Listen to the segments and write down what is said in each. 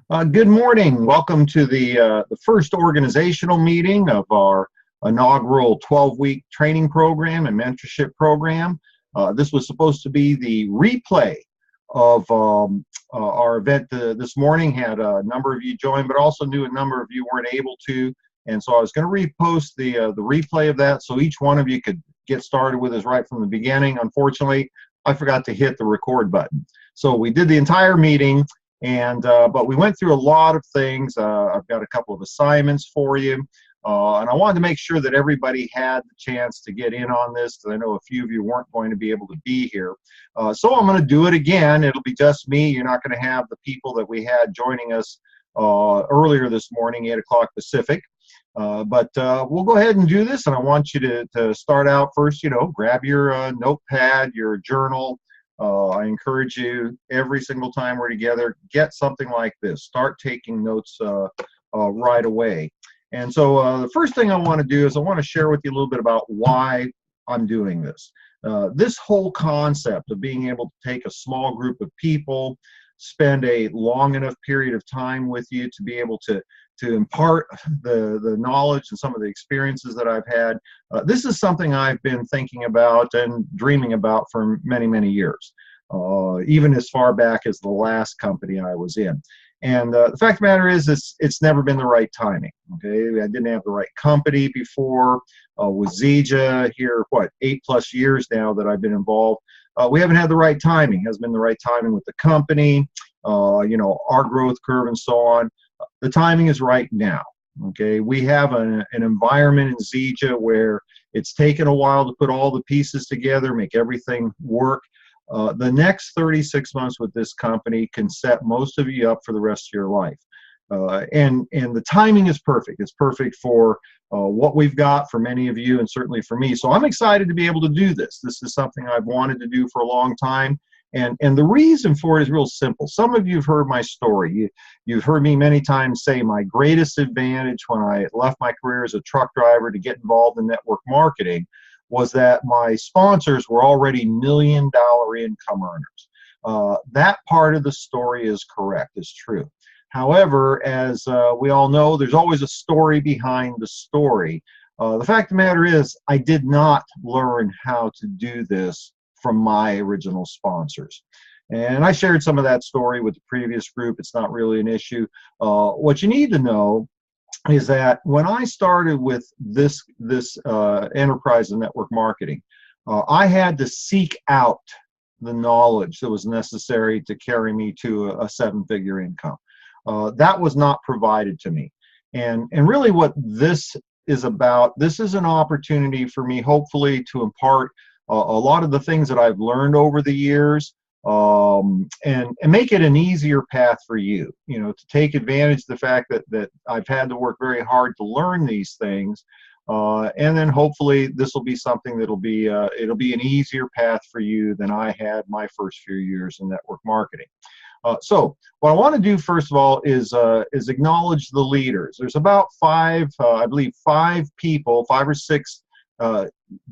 Good morning. Welcome to the first organizational meeting of our inaugural 12-week training program and mentorship program. This was supposed to be the replay of our event this morning. Had a number of you join, but also knew a number of you weren't able to. And so I was going to repost the replay of that so each one of you could get started with us right from the beginning. Unfortunately, I forgot to hit the record button. So we did the entire meeting. But we went through a lot of things. I've got a couple of assignments for you, and I wanted to make sure that everybody had the chance to get in on this, because I know a few of you weren't going to be able to be here. So I'm going to do it again. It'll be just me. You're not going to have the people that we had joining us earlier this morning, 8 o'clock Pacific. But we'll go ahead and do this, and I want you to start out first, grab your notepad, your journal. I encourage you every single time we're together, get something like this. Start taking notes right away. And so the first thing I want to do is I want to share with you a little bit about why I'm doing this. This whole concept of being able to take a small group of people, spend a long enough period of time with you to be able to impart the knowledge and some of the experiences that I've had. This is something I've been thinking about and dreaming about for many, many years, even as far back as the last company I was in. And the fact of the matter is, it's never been the right timing. Okay, I didn't have the right company before. With Zija here, 8+ years now that I've been involved. We haven't had the right timing. It hasn't been the right timing with the company, our growth curve and so on. The timing is right now. Okay, we have an environment in Zija where it's taken a while to put all the pieces together, make everything work. The next 36 months with this company can set most of you up for the rest of your life. And the timing is perfect. It's perfect for what we've got for many of you and certainly for me. So I'm excited to be able to do this. This is something I've wanted to do for a long time. And the reason for it is real simple. Some of you have heard my story. You've heard me many times say my greatest advantage when I left my career as a truck driver to get involved in network marketing was that my sponsors were already million-dollar income earners. That part of the story is correct, is true. However, as we all know, there's always a story behind the story. The fact of the matter is, I did not learn how to do this from my original sponsors. And I shared some of that story with the previous group. It's not really an issue. What you need to know is that when I started with this enterprise in network marketing, I had to seek out the knowledge that was necessary to carry me to a 7-figure income. That was not provided to me. And really what this is about, this is an opportunity for me, hopefully, to impart a lot of the things that I've learned over the years, and make it an easier path for you, to take advantage of the fact that I've had to work very hard to learn these things. And then hopefully this will be something that'll be, it'll be an easier path for you than I had my first few years in network marketing. So what I want to do first of all is acknowledge the leaders. There's about I believe five people, 5 or 6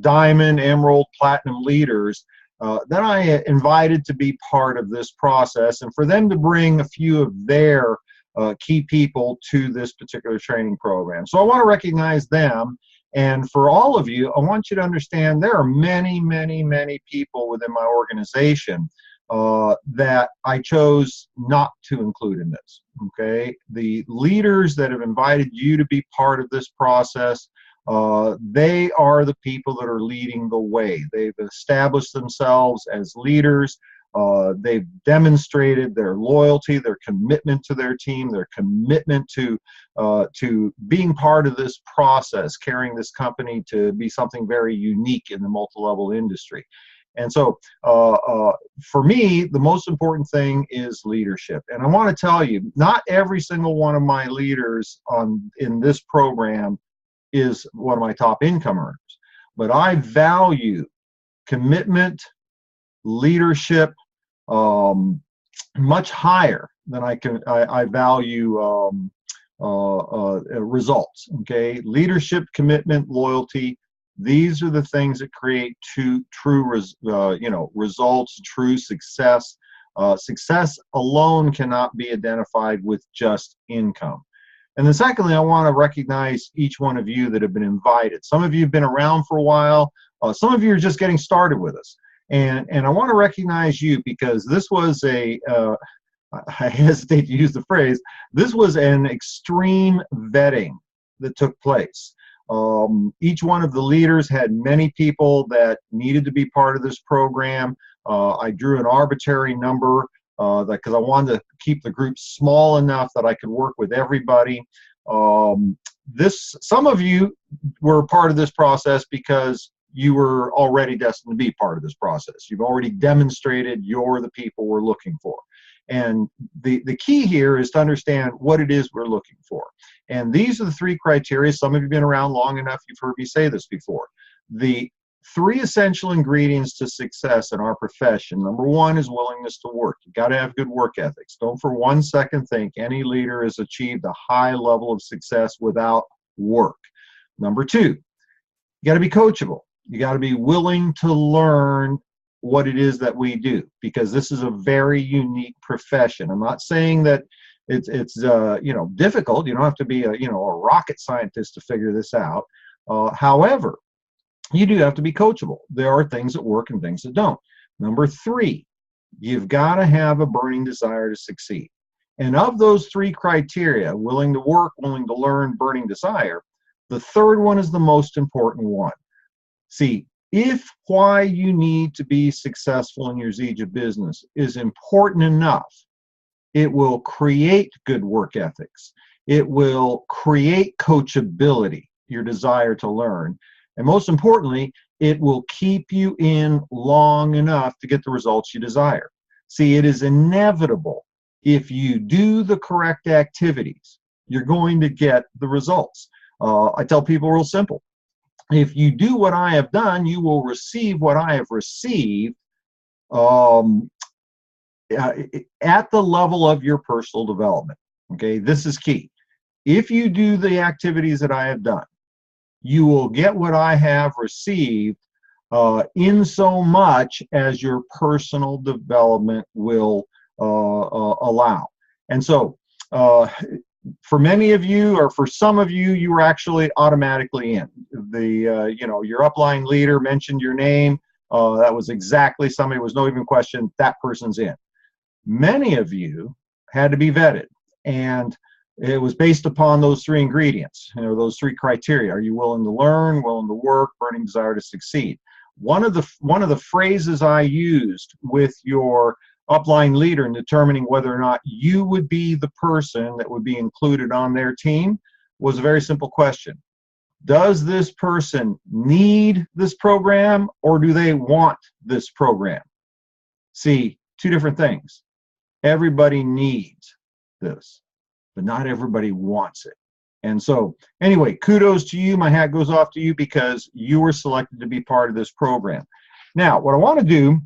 diamond, emerald, platinum leaders that I invited to be part of this process, and for them to bring a few of their key people to this particular training program. So I want to recognize them. And for all of you, I want you to understand there are many, many, many people within my organization that I chose not to include in this. Okay, the leaders that have invited you to be part of this process, they are the people that are leading the way. They've established themselves as leaders. They've demonstrated their loyalty, their commitment to their team, their commitment to being part of this process, carrying this company to be something very unique in the multi-level industry. And so for me, the most important thing is leadership. And I want to tell you, not every single one of my leaders in this program is one of my top income earners, but I value commitment, leadership, much higher than I value results. Okay, leadership, commitment, loyalty. These are the things that create true results, true success. Success alone cannot be identified with just income. And then secondly, I want to recognize each one of you that have been invited. Some of you have been around for a while. Some of you are just getting started with us. And I want to recognize you because this was I hesitate to use the phrase, this was an extreme vetting that took place. Each one of the leaders had many people that needed to be part of this program. I drew an arbitrary number because I wanted to keep the group small enough that I could work with everybody. Some of you were part of this process because you were already destined to be part of this process. You've already demonstrated you're the people we're looking for. And the key here is to understand what it is we're looking for. And these are the three criteria. Some of you have been around long enough, you've heard me say this before. The three essential ingredients to success in our profession. Number one is willingness to work. You've got to have good work ethics. Don't for 1 second think any leader has achieved a high level of success without work. Number two, you got to be coachable. You got to be willing to learn what it is that we do, because this is a very unique profession. I'm not saying that it's difficult. You don't have to be a rocket scientist to figure this out. However, you do have to be coachable. There are things that work and things that don't. Number three, you've got to have a burning desire to succeed. And of those three criteria, willing to work, willing to learn, burning desire, the third one is the most important one. See, if why you need to be successful in your Zija business is important enough, it will create good work ethics. It will create coachability, your desire to learn. And most importantly, it will keep you in long enough to get the results you desire. See, it is inevitable. If you do the correct activities, you're going to get the results. I tell people real simple. If you do what I have done, you will receive what I have received at the level of your personal development. Okay, this is key. If you do the activities that I have done, you will get what I have received in so much as your personal development will allow. And so, for many of you, or for some of you, you were actually automatically in. Your upline leader mentioned your name. That was exactly somebody, was no even question, that person's in. Many of you had to be vetted, and it was based upon those three ingredients, those three criteria. Are you willing to learn, willing to work, burning desire to succeed? One of the phrases I used with your upline leader in determining whether or not you would be the person that would be included on their team was a very simple question. Does this person need this program, or do they want this program? See, two different things. Everybody needs this, but not everybody wants it. And so, anyway, kudos to you. My hat goes off to you because you were selected to be part of this program. Now, what I want to do,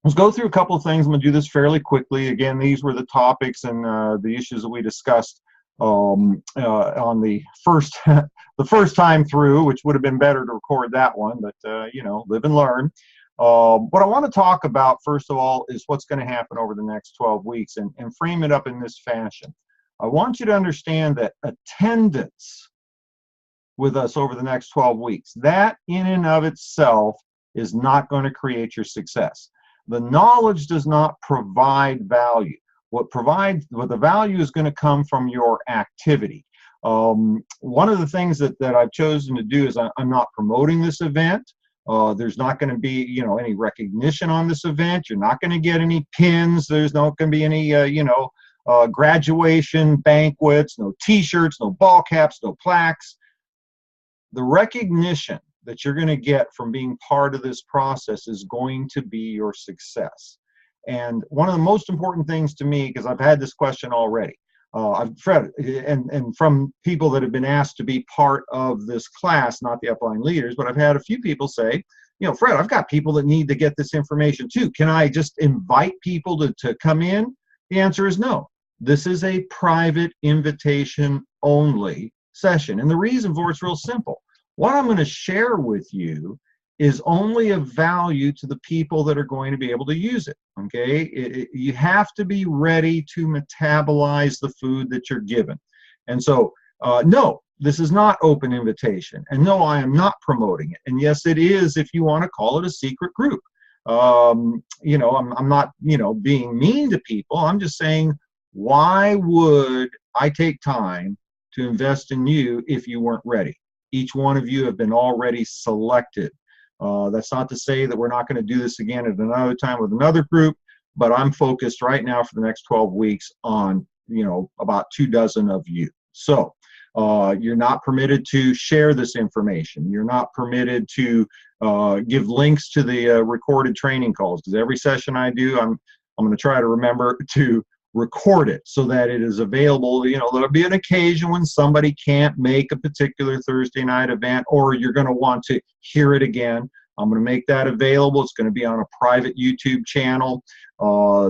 let's go through a couple of things. I'm going to do this fairly quickly. Again, these were the topics and the issues that we discussed on the first time through, which would have been better to record that one, but live and learn. What I want to talk about, first of all, is what's going to happen over the next 12 weeks and frame it up in this fashion. I want you to understand that attendance with us over the next 12 weeks, that in and of itself is not going to create your success. The knowledge does not provide value. What the value is going to come from your activity. One of the things that I've chosen to do is I'm not promoting this event. There's not going to be any recognition on this event. You're not going to get any pins. There's not going to be any graduation banquets, no t-shirts, no ball caps, no plaques. The recognition that you're going to get from being part of this process is going to be your success. And one of the most important things to me, because I've had this question already, Fred, and from people that have been asked to be part of this class, not the upline leaders, but I've had a few people say, Fred, I've got people that need to get this information too. Can I just invite people to come in? The answer is no. This is a private invitation only session. And the reason for it's real simple. What I'm going to share with you is only of value to the people that are going to be able to use it. Okay, you have to be ready to metabolize the food that you're given. And so, no, this is not open invitation. And no, I am not promoting it. And yes, it is, if you want to call it a secret group. You know, I'm not, you know, being mean to people. I'm just saying, why would I take time to invest in you if you weren't ready? Each one of you have been already selected. That's not to say that we're not going to do this again at another time with another group, but I'm focused right now for the next 12 weeks on, you know, about 24 of you. So you're not permitted to share this information. You're not permitted to give links to the recorded training calls, because every session I do, I'm going to try to remember to record it so that it is available. You know, there'll be an occasion when somebody can't make a particular Thursday night event, or you're going to want to hear it again. I'm going to make that available. It's going to be on a private YouTube channel.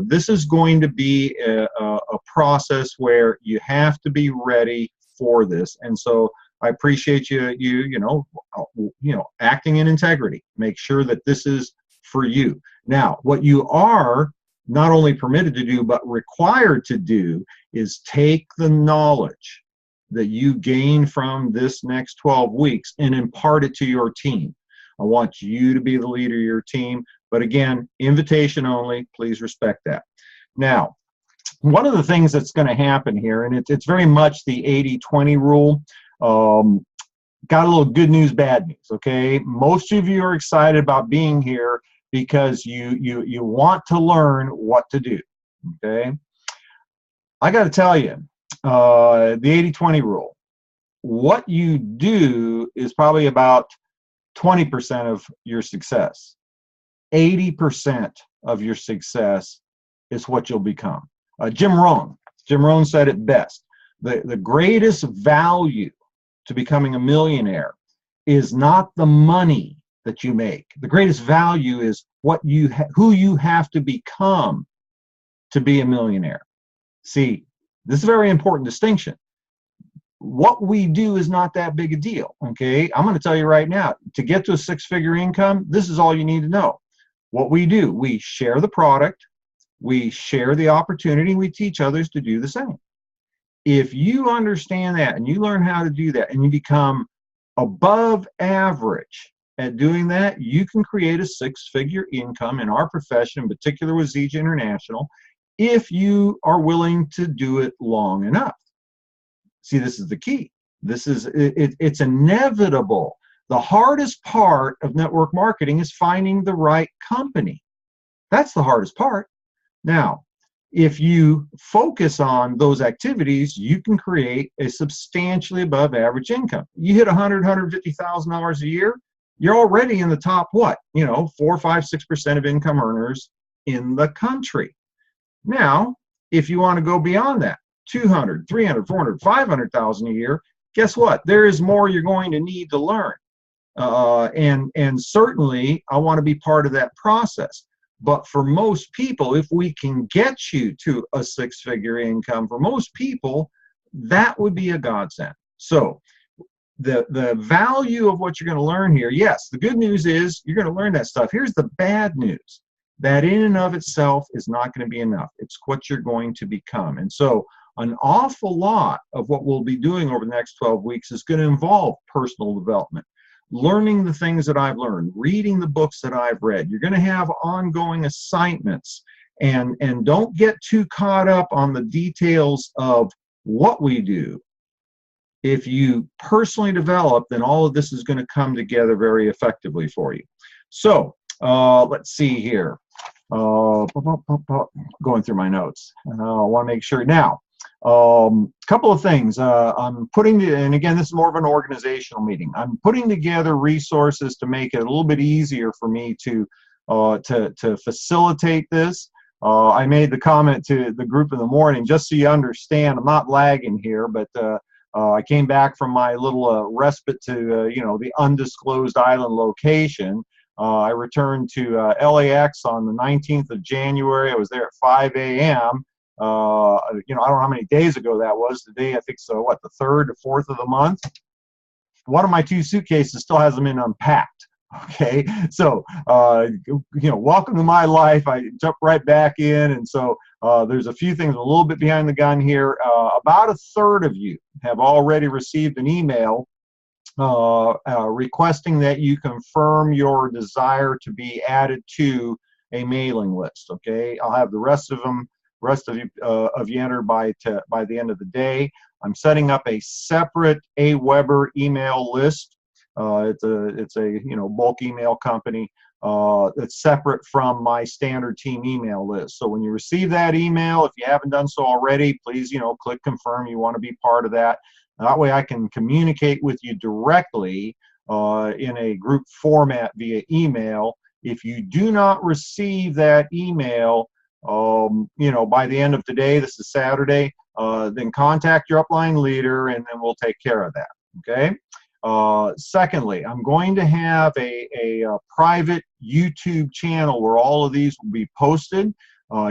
This is going to be a process where you have to be ready for this. And so I appreciate you know, acting in integrity. Make sure that this is for you. Now, what you are not only permitted to do, but required to do, is take the knowledge that you gain from this next 12 weeks and impart it to your team. I want you to be the leader of your team, but again, invitation only. Please respect that. Now, one of the things that's going to happen here, and it's very much the 80-20 rule. Got a little good news, bad news, okay? Most of you are excited about being here because you want to learn what to do, okay? I got to tell you, the 80-20 rule, what you do is probably about 20% of your success. 80% of your success is what you'll become. Jim Rohn said it best. The greatest value to becoming a millionaire is not the money that you make. The greatest value is who you have to become to be a millionaire. See, this is a very important distinction. What we do is not that big a deal, okay? I'm going to tell you right now, to get to a six-figure income, this is all you need to know. What we do, we share the product, we share the opportunity, we teach others to do the same. If you understand that and you learn how to do that and you become above average at doing that, you can create a six-figure income in our profession, in particular with ZJ International, if you are willing to do it long enough. See, this is the key. It's inevitable. The hardest part of network marketing is finding the right company. That's the hardest part. Now, if you focus on those activities, you can create a substantially above average income. You hit $100,000, $150,000 a year, you're already in the top, what? 4, 5, 6% of income earners in the country. Now, if you want to go beyond that, 200, 300, 400, 500,000 a year, guess what? There is more you're going to need to learn. And certainly, I want to be part of that process. But for most people, if we can get you to a six-figure income, for most people, that would be a godsend. So the value of what you're going to learn here, yes, the good news is you're going to learn that stuff. Here's the bad news. That in and of itself is not going to be enough. It's what you're going to become. And so an awful lot of what we'll be doing over the next 12 weeks is going to involve personal development. Learning the things that I've learned, reading the books that I've read. You're going to have ongoing assignments, and don't get too caught up on the details of what we do. If you personally develop, then all of this is going to come together very effectively for you. So let's see here. Going through my notes. I want to make sure now. Couple of things. I'm putting, and again, this is more of an organizational meeting. I'm putting together resources to make it a little bit easier for me to facilitate this. I made the comment to the group in the morning, just so you understand, I'm not lagging here, but I came back from my little respite to the undisclosed island location. I returned to LAX on the 19th of January. I was there at 5 a.m. I don't know how many days ago that was. Today, I think so, what, the 3rd or 4th of the month? One of my 2 suitcases still hasn't been unpacked. Okay, so welcome to my life. I jump right back in, and so there's a few things a little bit behind the gun here. About a third of you have already received an email requesting that you confirm your desire to be added to a mailing list. Okay, I'll have the rest of you enter by the end of the day. I'm setting up a separate AWeber email list. It's a bulk email company that's separate from my standard team email list. So when you receive that email, if you haven't done so already, please click confirm. You want to be part of that. That way I can communicate with you directly in a group format via email. If you do not receive that email, by the end of today, this is Saturday, then contact your upline leader and then we'll take care of that, okay? Secondly, I'm going to have a private YouTube channel where all of these will be posted.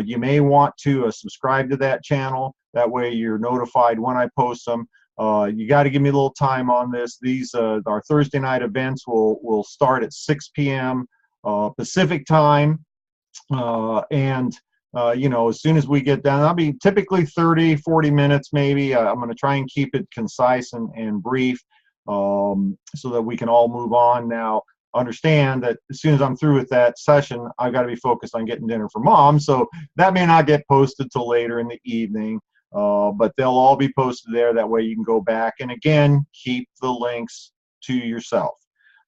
You may want to subscribe to that channel. That way you're notified when I post them. You got to give me a little time on this. These our Thursday night events will start at 6 p.m. Pacific time, as soon as we get done, I'll be typically 30-40 minutes maybe. I'm going to try and keep it concise and brief so that we can all move on. Now, understand that as soon as I'm through with that session, I've got to be focused on getting dinner for mom, so that may not get posted till later in the evening. But they'll all be posted there. That way you can go back and again keep the links to yourself.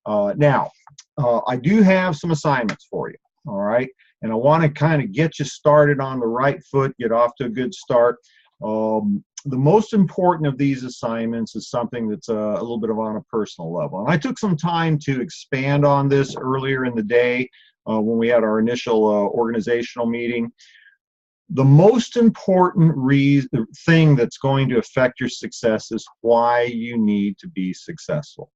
Now, I do have some assignments for you, all right? And I want to kind of get you started on the right foot, get off to a good start. The most important of these assignments is something that's a little bit on a personal level. And I took some time to expand on this earlier in the day when we had our initial organizational meeting. The most important thing that's going to affect your success is why you need to be successful.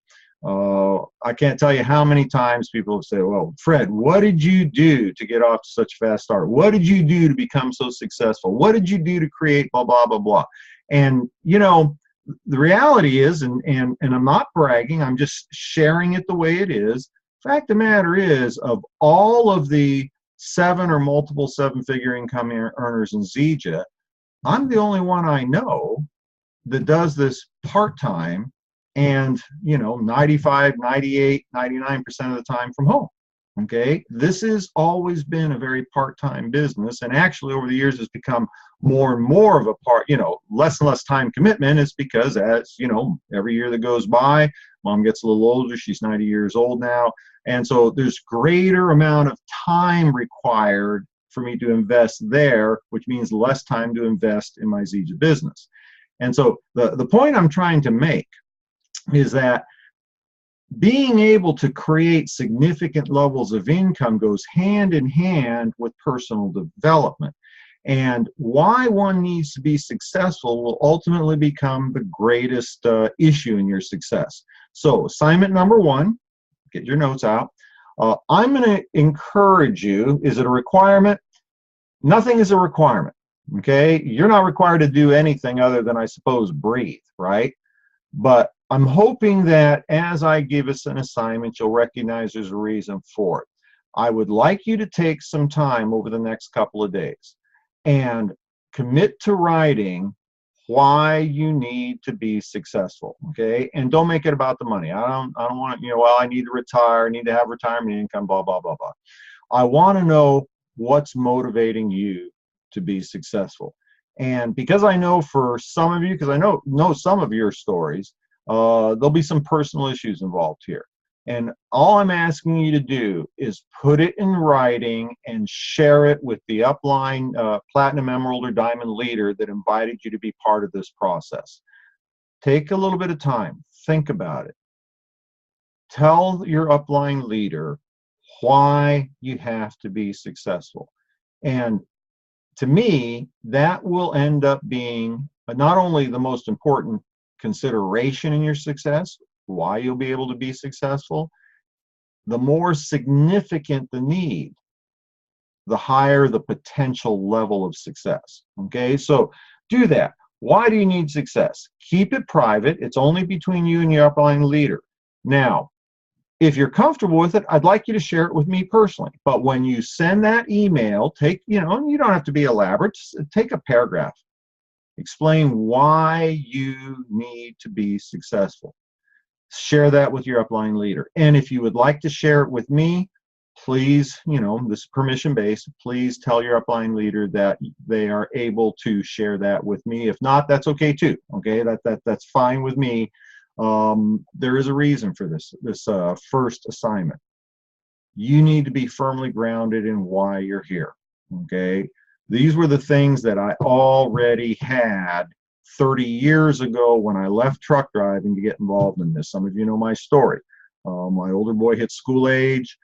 I can't tell you how many times people have said, well, Fred, what did you do to get off to such a fast start? What did you do to become so successful? What did you do to create blah, blah, blah, blah? And, the reality is, and I'm not bragging, I'm just sharing it the way it is. Fact of the matter is, of all of the 7 or multiple 7-figure income earners in Zija, I'm the only one I know that does this part-time and 95, 98, 99% of the time from home. Okay, this has always been a very part-time business, and actually over the years has become more and more of a less and less time commitment. Is because as every year that goes by, mom gets a little older. She's 90 years old now, and so there's greater amount of time required for me to invest there, which means less time to invest in my Zija business. And so the point I'm trying to make is that being able to create significant levels of income goes hand in hand with personal development. And why one needs to be successful will ultimately become the greatest issue in your success. So assignment number 1, get your notes out. I'm going to encourage you. Is it a requirement? Nothing is a requirement. Okay, you're not required to do anything other than, I suppose, breathe, right? But I'm hoping that as I give us an assignment, you'll recognize there's a reason for it. I would like you to take some time over the next couple of days and commit to writing why you need to be successful, okay? And don't make it about the money. I don't want to, well, I need to retire, I need to have retirement income, blah, blah, blah, blah. I want to know what's motivating you to be successful. And because I know for some of you, because I know some of your stories, there'll be some personal issues involved here. And all I'm asking you to do is put it in writing and share it with the upline Platinum, Emerald, or Diamond leader that invited you to be part of this process. Take a little bit of time. Think about it. Tell your upline leader why you have to be successful. And to me, that will end up being not only the most important consideration in your success, why you'll be able to be successful, the more significant the need, the higher the potential level of success. Okay, so do that. Why do you need success? Keep it private. It's only between you and your upline leader. Now, If you're comfortable with it, I'd like you to share it with me personally. But when you send that email, take, you don't have to be elaborate, just take a paragraph. Explain why you need to be successful. Share that with your upline leader. And if you would like to share it with me, please, this is permission-based, please tell your upline leader that they are able to share that with me. If not, that's okay too. Okay, that's fine with me. There is a reason for this first assignment. You need to be firmly grounded in why you're here. Okay, these were the things that I already had 30 years ago when I left truck driving to get involved in this. Some of you know my story. My older boy hit school age.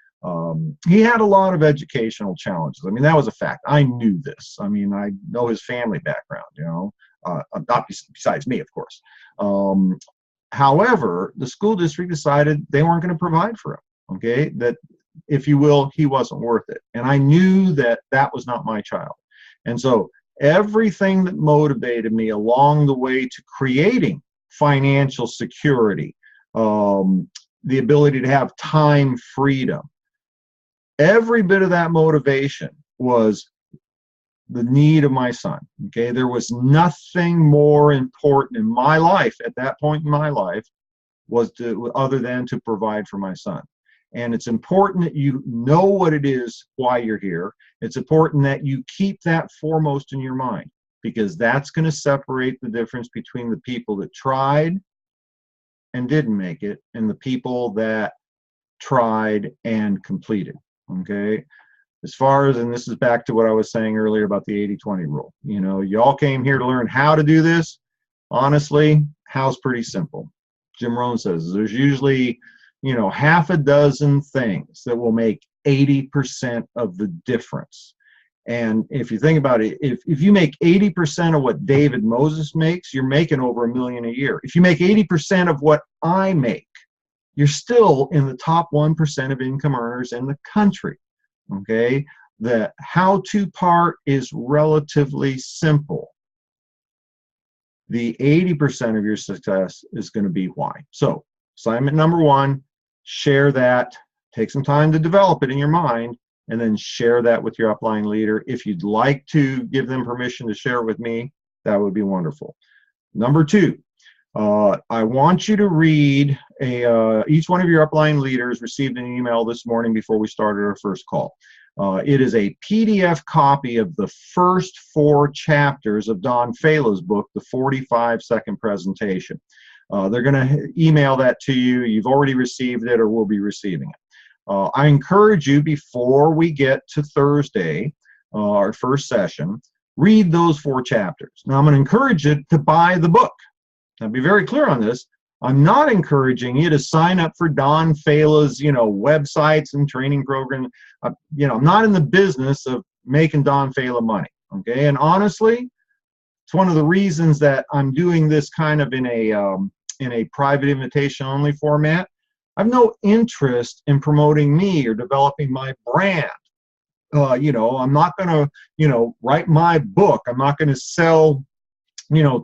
He had a lot of educational challenges. I mean, that was a fact. I knew this. I mean, I know his family background, not besides me, of course. However, the school district decided they weren't going to provide for him, okay? That, if you will, he wasn't worth it. And I knew that that was not my child. And so everything that motivated me along the way to creating financial security, the ability to have time freedom, every bit of that motivation was the need of my son. Okay, there was nothing more important in my life at that point in my life other than to provide for my son. And it's important that you know what it is, why you're here. It's important that you keep that foremost in your mind, because that's going to separate the difference between the people that tried and didn't make it and the people that tried and completed. Okay, as far as, and this is back to what I was saying earlier about the 80-20 rule. You all came here to learn how to do this. Honestly, how's pretty simple. Jim Rohn says there's usually, half a dozen things that will make 80% of the difference. And if you think about it, if you make 80% of what David Moses makes, you're making over $1 million a year. If you make 80% of what I make, you're still in the top 1% of income earners in the country. Okay, the how-to part is relatively simple. The 80% of your success is going to be why. So assignment number one, share that. Take some time to develop it in your mind, and then share that with your upline leader. If you'd like to give them permission to share it with me, that would be wonderful. Number two, I want you to read each one of your upline leaders received an email this morning before we started our first call. It is a PDF copy of the first 4 chapters of Don Fala's book, The 45-Second Presentation. They're going to email that to you. You've already received it or will be receiving it. I encourage you, before we get to Thursday, our first session, read those 4 chapters. Now, I'm going to encourage you to buy the book. Now, be very clear on this. I'm not encouraging you to sign up for Don Fala's, websites and training programs. I'm not in the business of making Don Fala money. Okay, and honestly, it's one of the reasons that I'm doing this kind of in a private invitation only format. I have no interest in promoting me or developing my brand. I'm not going to, write my book. I'm not going to sell,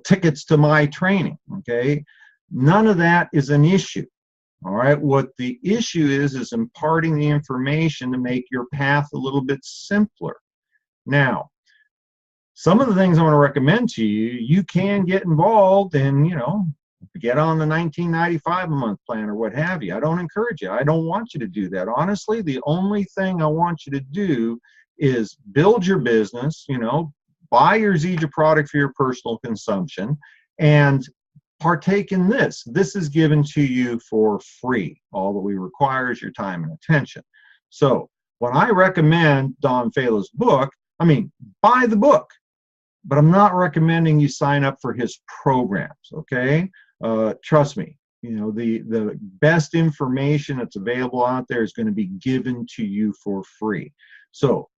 tickets to my training. Okay. None of that is an issue. All right. What the issue is imparting the information to make your path a little bit simpler. Now, some of the things I'm going to recommend to you, you can get involved in, get on the $19.95 a month plan or what have you. I don't encourage you. I don't want you to do that. Honestly, the only thing I want you to do is build your business, buy your Zija product for your personal consumption, and partake in this. This is given to you for free. All that we require is your time and attention. So when I recommend Don Fala's book, buy the book, but I'm not recommending you sign up for his programs, okay? Trust me, the best information that's available out there is going to be given to you for free. So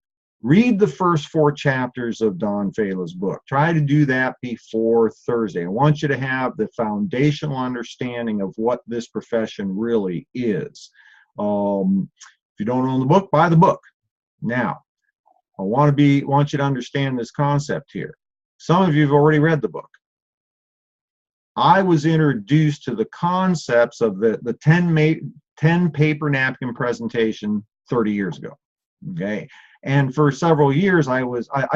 read the first 4 chapters of Don Fala's book. Try to do that before Thursday. I want you to have the foundational understanding of what this profession really is. If you don't own the book, buy the book. Now, I want you to understand this concept here. Some of you have already read the book. I was introduced to the concepts of the 10 paper napkin presentation 30 years ago. Okay. And for several years, I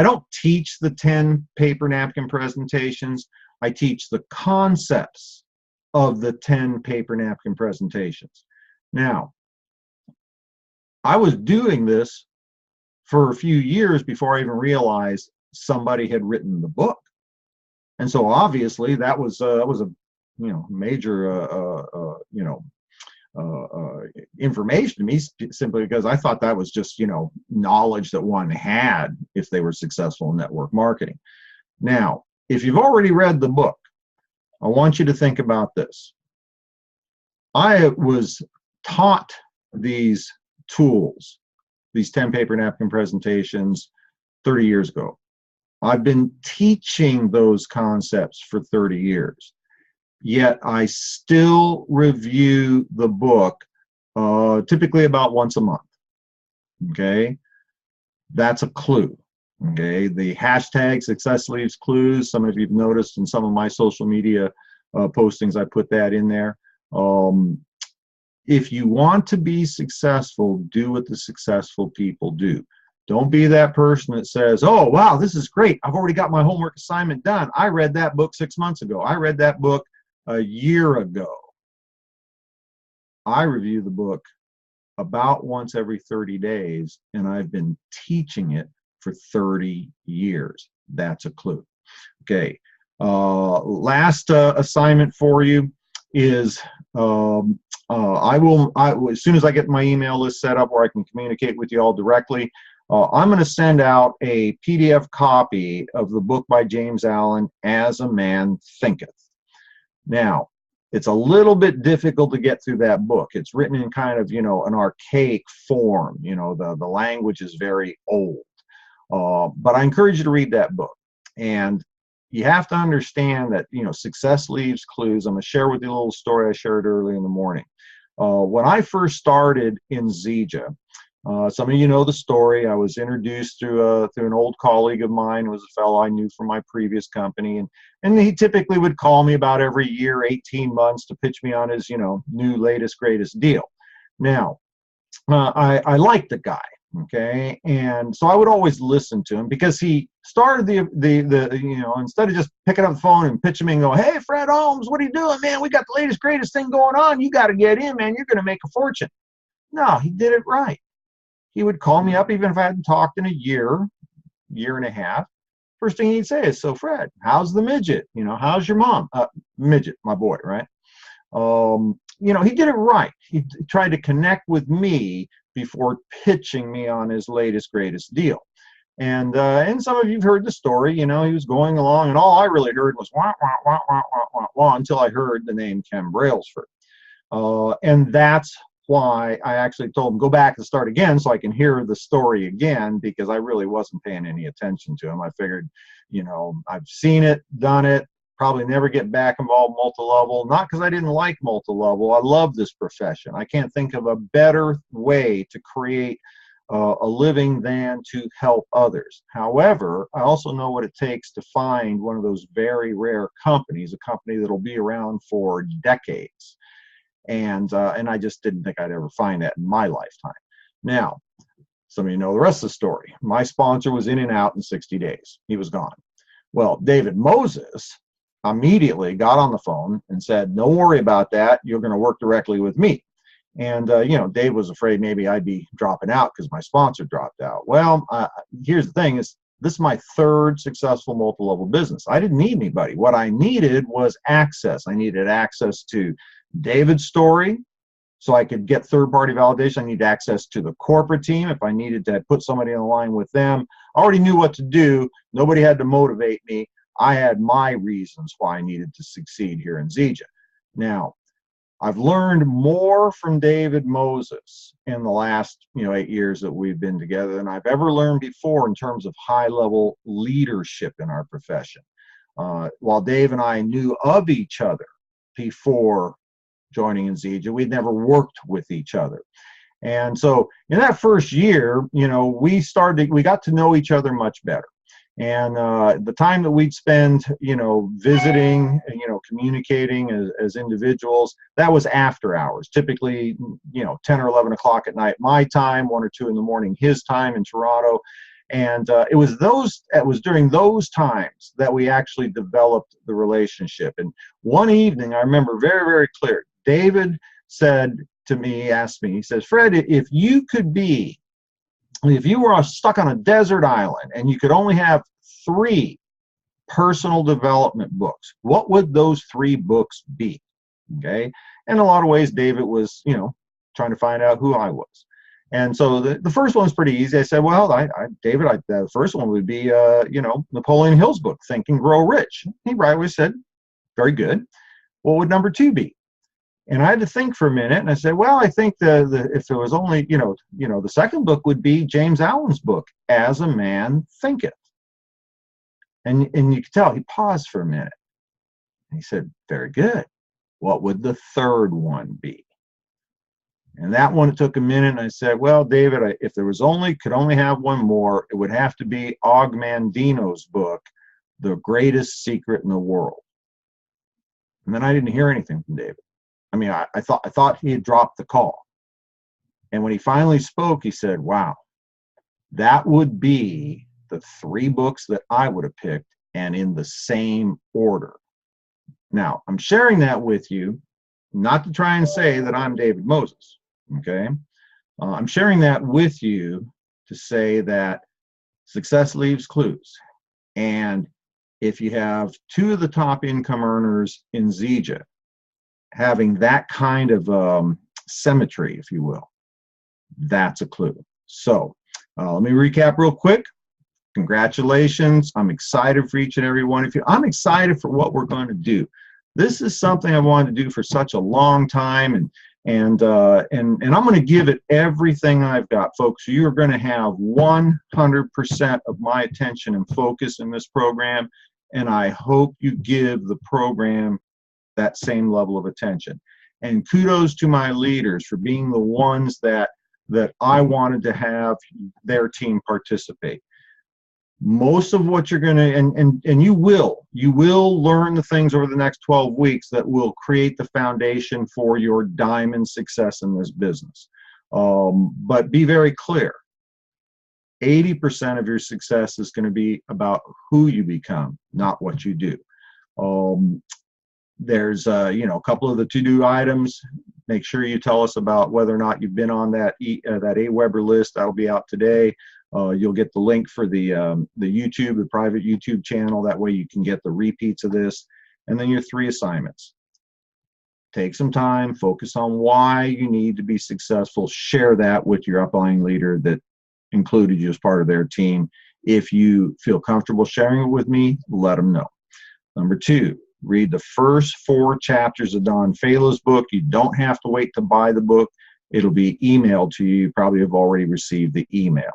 don't teach the 10 paper napkin presentations. I teach the concepts of the 10 paper napkin presentations. Now, I was doing this for a few years before I even realized somebody had written the book. And so obviously that was a major information to me, simply because I thought that was just knowledge that one had if they were successful in network marketing. Now, if you've already read the book, I want you to think about this. I was taught these tools, these 10 paper napkin presentations 30 years ago. I've been teaching those concepts for 30 years. Yet I still review the book typically about once a month. Okay, that's a clue. Okay, the hashtag success leaves clues. Some of you've noticed in some of my social media postings, I put that in there. If you want to be successful, do what the successful people do. Don't be that person that says, oh, wow, this is great. I've already got my homework assignment done. I read that book 6 months ago. I read that book a year ago. I review the book about once every 30 days, and I've been teaching it for 30 years. That's a clue. Okay. Last assignment for you is as soon as I get my email list set up where I can communicate with you all directly, I'm going to send out a PDF copy of the book by James Allen, As a Man Thinketh. Now, it's a little bit difficult to get through that book. It's written in kind of, an archaic form. The language is very old. But I encourage you to read that book. And you have to understand that, success leaves clues. I'm going to share with you a little story I shared early in the morning. When I first started in Zija, some of you know the story. I was introduced through an old colleague of mine, who was a fellow I knew from my previous company, and he typically would call me about every year, 18 months, to pitch me on his new latest greatest deal. Now, I liked the guy, okay, and so I would always listen to him because he started the instead of just picking up the phone and pitching me and go, hey, Fred Holmes, what are you doing, man? We got the latest greatest thing going on. You got to get in, man. You're going to make a fortune. No, he did it right. He would call me up even if I hadn't talked in a year and a half. First thing he'd say is, so Fred, how's the midget? How's your mom? Midget, my boy, right? He did it right. He tried to connect with me before pitching me on his latest greatest deal. And some of you've heard the story. He was going along, and all I really heard was wah, wah, wah, wah, wah, wah, wah, until I heard the name Ken Brailsford. And that's why I actually told him, go back and start again so I can hear the story again, because I really wasn't paying any attention to him. I figured, I've seen it, done it, probably never get back involved multi-level. Not because I didn't like multi-level. I love this profession. I can't think of a better way to create a living than to help others. However, I also know what it takes to find one of those very rare companies, a company that'll be around for decades. And I just didn't think I'd ever find that in my lifetime. Now, some of you know the rest of the story. My sponsor was in and out in 60 days. He was gone. Well, David Moses immediately got on the phone and said, don't worry about that. You're going to work directly with me. And, Dave was afraid maybe I'd be dropping out because my sponsor dropped out. Well, here's the thing is, this is my third successful multi-level business. I didn't need anybody. What I needed was access. I needed access to David's story so I could get third-party validation. I needed access to the corporate team if I needed to put somebody on the line with them. I already knew what to do. Nobody had to motivate me. I had my reasons why I needed to succeed here in Zija. Now, I've learned more from David Moses in the last 8 years that we've been together than I've ever learned before in terms of high-level leadership in our profession. While Dave and I knew of each other before joining in Zija, we'd never worked with each other. And so in that first year, we got to know each other much better. And the time that we'd spend, visiting, communicating as individuals, that was after hours. Typically, 10 or 11 o'clock at night, my time, 1 or 2 in the morning, his time in Toronto. And it was during those times that we actually developed the relationship. And one evening, I remember very, very clear. David said to me, asked me, he says, "Fred, if you were stuck on a desert island and you could only have 3 personal development books, what would those 3 books be?" Okay. And in a lot of ways, David was, trying to find out who I was. And so the first one was pretty easy. I said, well, David, the first one would be, Napoleon Hill's book, Think and Grow Rich. He right away said, very good. What would number 2 be? And I had to think for a minute, and I said, well, I think if there was only, the second book would be James Allen's book, As a Man Thinketh. And you could tell he paused for a minute. And he said, very good. What would the third one be? And that one, it took a minute, and I said, well, David, if there could only have one more, it would have to be Og Mandino's book, The Greatest Secret in the World. And then I didn't hear anything from David. I mean, I thought he had dropped the call. And when he finally spoke, he said, wow, that would be the 3 books that I would have picked, and in the same order. Now, I'm sharing that with you, not to try and say that I'm David Moses, okay? I'm sharing that with you to say that success leaves clues. And if you have 2 of the top income earners in Zija having that kind of symmetry, if you will, that's a clue. So let me recap real quick. Congratulations. I'm excited for each and every one of you. I'm excited for what we're going to do. This is something I wanted to do for such a long time, and I'm going to give it everything I've got, folks. You're going to have 100% of my attention and focus in this program, and I hope you give the program that same level of attention. And kudos to my leaders for being the ones that I wanted to have their team participate. Most of what you're going to, and you will learn the things over the next 12 weeks that will create the foundation for your diamond success in this business. But be very clear, 80% of your success is going to be about who you become, not what you do. There's a couple of the to-do items. Make sure you tell us about whether or not you've been on that AWeber list. That'll be out today. You'll get the link for the YouTube, the private YouTube channel. That way you can get the repeats of this. And then your 3 assignments. Take some time, focus on why you need to be successful. Share that with your upline leader that included you as part of their team. If you feel comfortable sharing it with me, let them know. Number 2, read the first 4 chapters of Don Fala's book. You don't have to wait to buy the book. It'll be emailed to you. You probably have already received the email.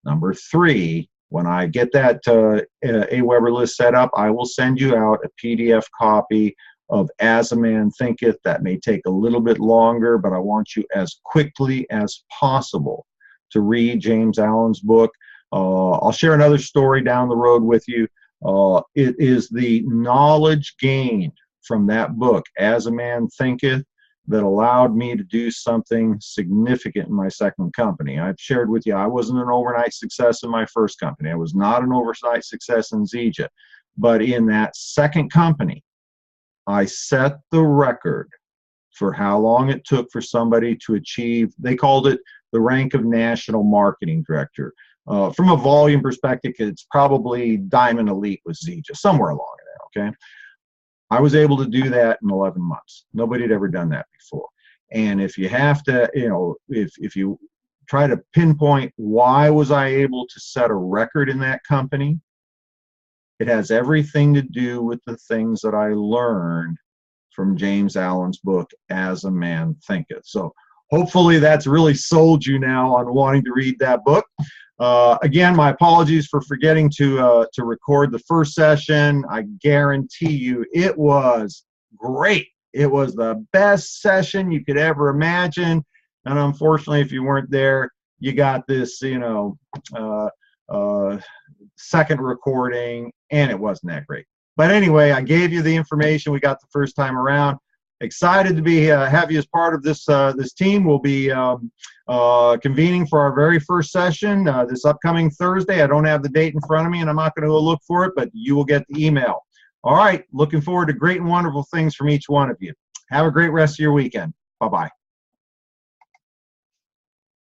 Number 3, when I get that AWeber list set up, I will send you out a PDF copy of As a Man Thinketh. That may take a little bit longer, but I want you as quickly as possible to read James Allen's book. I'll share another story down the road with you. It is the knowledge gained from that book, As a Man Thinketh, that allowed me to do something significant in my second company. I've shared with you, I wasn't an overnight success in my first company. I was not an overnight success in Zija. But in that second company, I set the record for how long it took for somebody to achieve, they called it the rank of National Marketing Director. From a volume perspective, it's probably Diamond Elite with Zija, somewhere along there, okay? I was able to do that in 11 months. Nobody had ever done that before. And if you have to, if you try to pinpoint why was I able to set a record in that company, it has everything to do with the things that I learned from James Allen's book, As a Man Thinketh. So hopefully that's really sold you now on wanting to read that book. Again, my apologies for forgetting to record the first session. I guarantee you it was great. It was the best session you could ever imagine. And unfortunately, if you weren't there, you got this, second recording, and it wasn't that great. But anyway, I gave you the information we got the first time around. Excited to be have you as part of this this team. We'll be convening for our very first session this upcoming Thursday. I don't have the date in front of me, and I'm not going to go look for it, but you will get the email. All right, looking forward to great and wonderful things from each one of you. Have a great rest of your weekend. Bye-bye.